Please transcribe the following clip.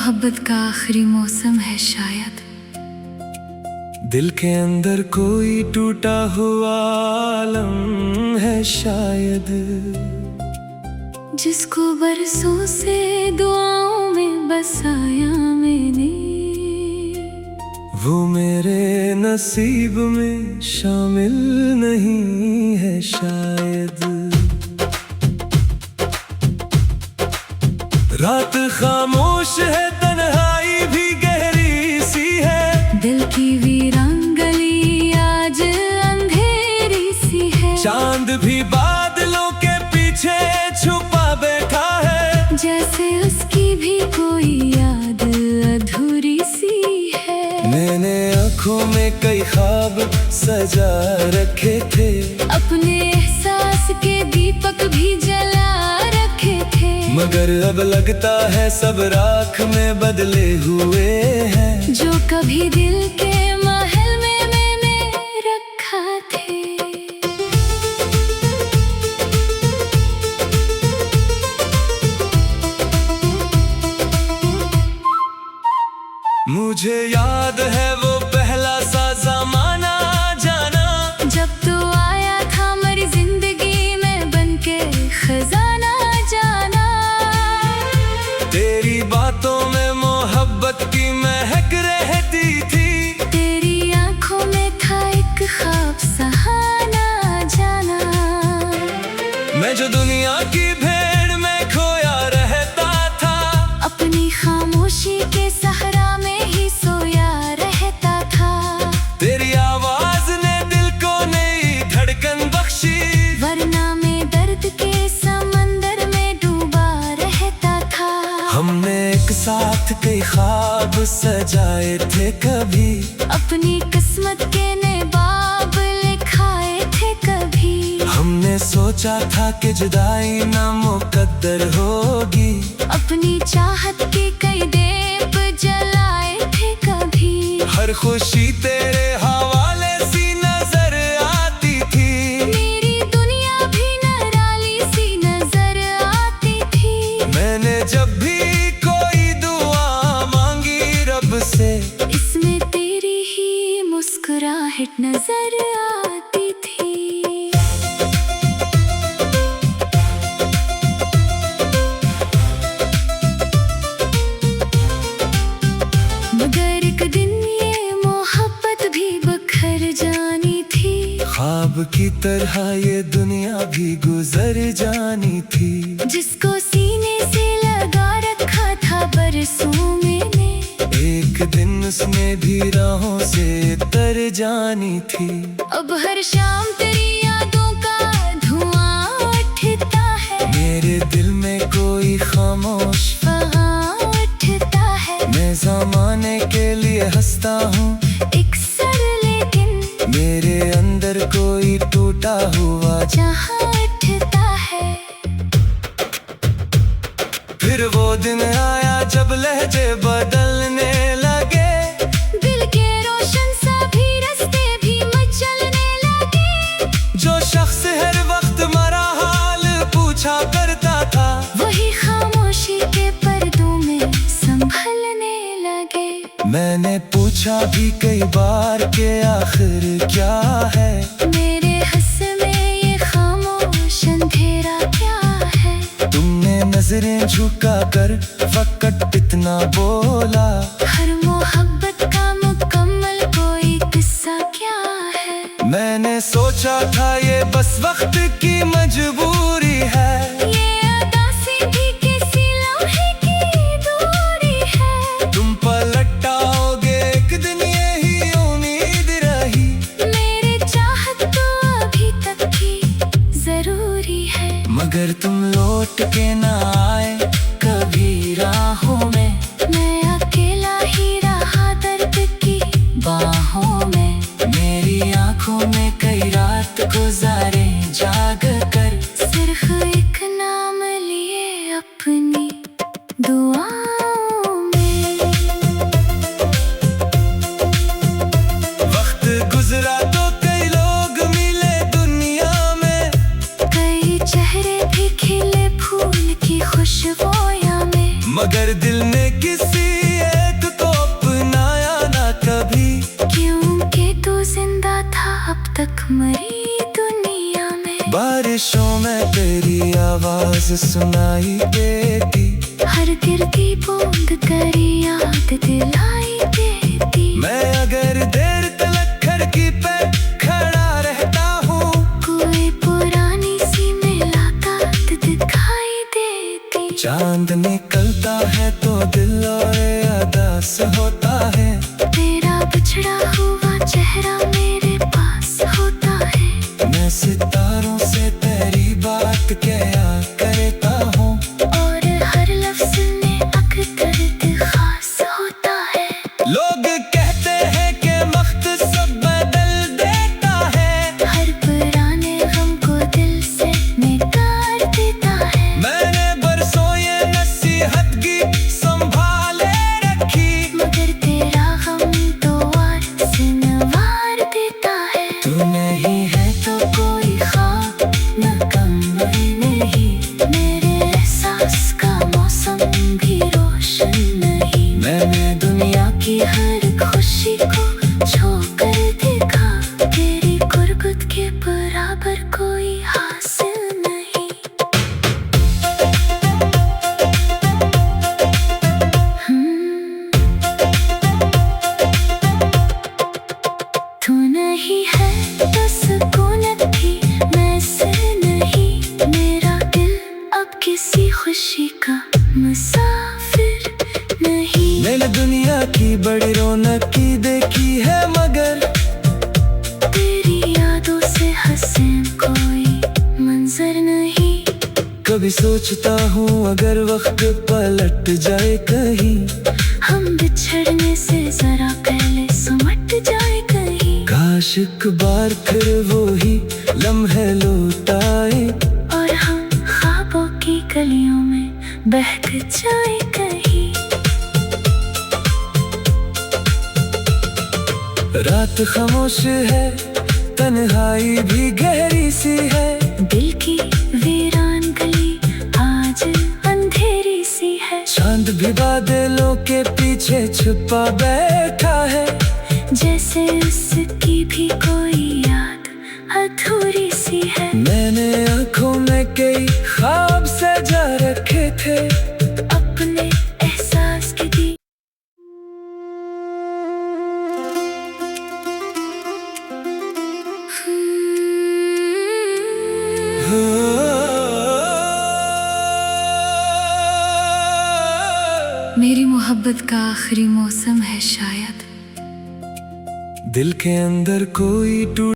मोहब्बत का आखिरी मौसम है शायद। दिल के अंदर कोई टूटा हुआ आलम है शायद, जिसको बरसों से दुआओं में बसाया मैंने। वो मेरे नसीब में शामिल नहीं है शायद। रात खामोश है, तन्हाई भी गहरी सी है। दिल की वीरान गली आज अंधेरी सी है। चांद भी बादलों के पीछे छुपा बैठा है, जैसे उसकी भी कोई याद अधूरी सी है। मैंने आँखों में कई ख्वाब सजा रखे थे, अपने एहसास के दीपक भी जला रखे थे। मगर अब लगता है सब राख में बदले हुए हैं, जो कभी दिल के महल में मैंने रखा थे। मुझे याद है वो पहला सा ज़माना जाना, जब तू आया था मेरी जिंदगी में बनके खजाना जाना। तेरी बातों में मोहब्बत की महक रहती थी, तेरी आंखों में था एक ख्वाब सहाना जाना। मैं जो दुनिया की भीड़ में खोया रहता था, अपनी खामोशी के सहरा में ही सोया रहता था। तेरी आवाज ने दिल को नई धड़कन बख्शी, वरना मैं दर्द के समंदर में डूबा रहता था। हमने एक साथ कई ख्वाब सजाए थे कभी, अपनी किस्मत के नवाब लिखाए थे कभी। हमने सोचा था कि जुदाई ना मुकद्दर होगी, अपनी चाहत के कई दीप जलाए थे कभी। हर खुशी तेरे हवाले सी नजर आती थी, मेरी दुनिया भी निराली सी नजर आती थी। मैंने जब भी कोई दुआ मांगी रब से, इसमें तेरी ही मुस्कुराहट नजर आती थी। मगर एक दिन ये मोहब्बत भी बखर जानी थी। ख्वाब की तरह ये दुनिया भी गुजर जानी थी, जिसको सीने से लगा रखा था बरसों मैंने। एक दिन उसने भी राहों से तर जानी थी। अब हर शाम तेरी यादों का धुआं उठता है, मेरे दिल में कोई खामोश वहाँ उठता है। मैं ज़माने के लिए हंसता हूँ, एक सर लेकिन मेरे अंदर कोई टूटा हुआ जहाँ उठता है। फिर वो दिन आया जब लहजे बदलने लगे, दिल के रोशन सभी रास्ते भी मचलने लगे। जो शख्स हर वक्त मरा हाल पूछा करता था, वही खामोशी के पर्दों में संभलने लगे। मैंने पूछा भी कई बार कि आखिर क्या है, मेरे हंस में ये खामोश अंधेरा क्या है। तुमने नजरें झुका कर वक्त इतना बोला, हर मोहब्बत का मुकम्मल कोई किस्सा क्या है। मैंने सोचा था ये बस वक्त की मजबूरी है, ये अदा सीधी किसी लम्हे की दूरी है। तुम पलट आओगे एक दिन यही उम्मीद रही, मेरी चाहत तो अभी तक की जरूरी है। मगर तुम लौट के ना आए कभी राहों में, मैं अकेला ही रहा दर्द की बाहों में। मेरी आंखों में कई रात गुजारे जाग कर, सिर्फ एक नाम लिए अपनी दुआओं में। वक्त गुजरा तो कई लोग मिले दुनिया में, कई चेहरे भी खिले फूल की आवाज सुनाई देती, हर गिरती बूंद तेरी याद दिलाई देती। मैं अगर देर तलक खिड़की पे खड़ा रहता हूँ, कोई पुरानी सी मुलाकात दिखाई देती। चांद निकलता है तो दिल और अदास होता है, तेरा बिछड़ा हुआ चेहरा मेरे पास होता है। मैं सितारों से तेरी बात क्या करता हूँ, और हर लफ्ज में अक्सर खास होता है। लोग कहते हैं कि वक्त सब बदल देता है, हर पुराने गम को दिल से निकाल देता है। मैंने बरसों ये नसीहत की संभाले रखी, मगर तेरा गम तो और सिनवार देता है। तू नहीं है तो कोई ख्वाब मुकम्मल नहीं, मेरे एहसास का मौसम भी रोशन नहीं। मैंने दुनिया की हर खुशी को छोकर देखा, तेरी गुरबत के बराबर कोई हासिल नहीं। तू नहीं है तो सुकूनत भी मैं से नहीं, मेरा दिल अब किसी खुशी का मुसाफिर नहीं। मैंने दुनिया की बड़ी रौनक की देखी है, मगर तेरी यादों से हसीन कोई मंजर नहीं। कभी सोचता हूँ अगर वक्त पलट जाए कहीं, हम बिछड़ने से जरा पहले सिमट जाए कहीं। काश एक बार फिर वो ही लम्हे लौट आए, और हम ख्वाबों की गलियों में बहक जाए कहीं। रात खामोश है, तन्हाई भी गहरी सी है, दिल की वीरान गली आज अंधेरी सी है। चांद भी बादलों के पीछे छुपा बैठा है, जैसे उसकी भी कोई याद अधूरी सी है। मैंने आंखों में कई ख्वाब सजा रखे थे, अपने एहसास के दी मेरी मोहब्बत का आखिरी मौसम है शायद। दिल के अंदर कोई टूट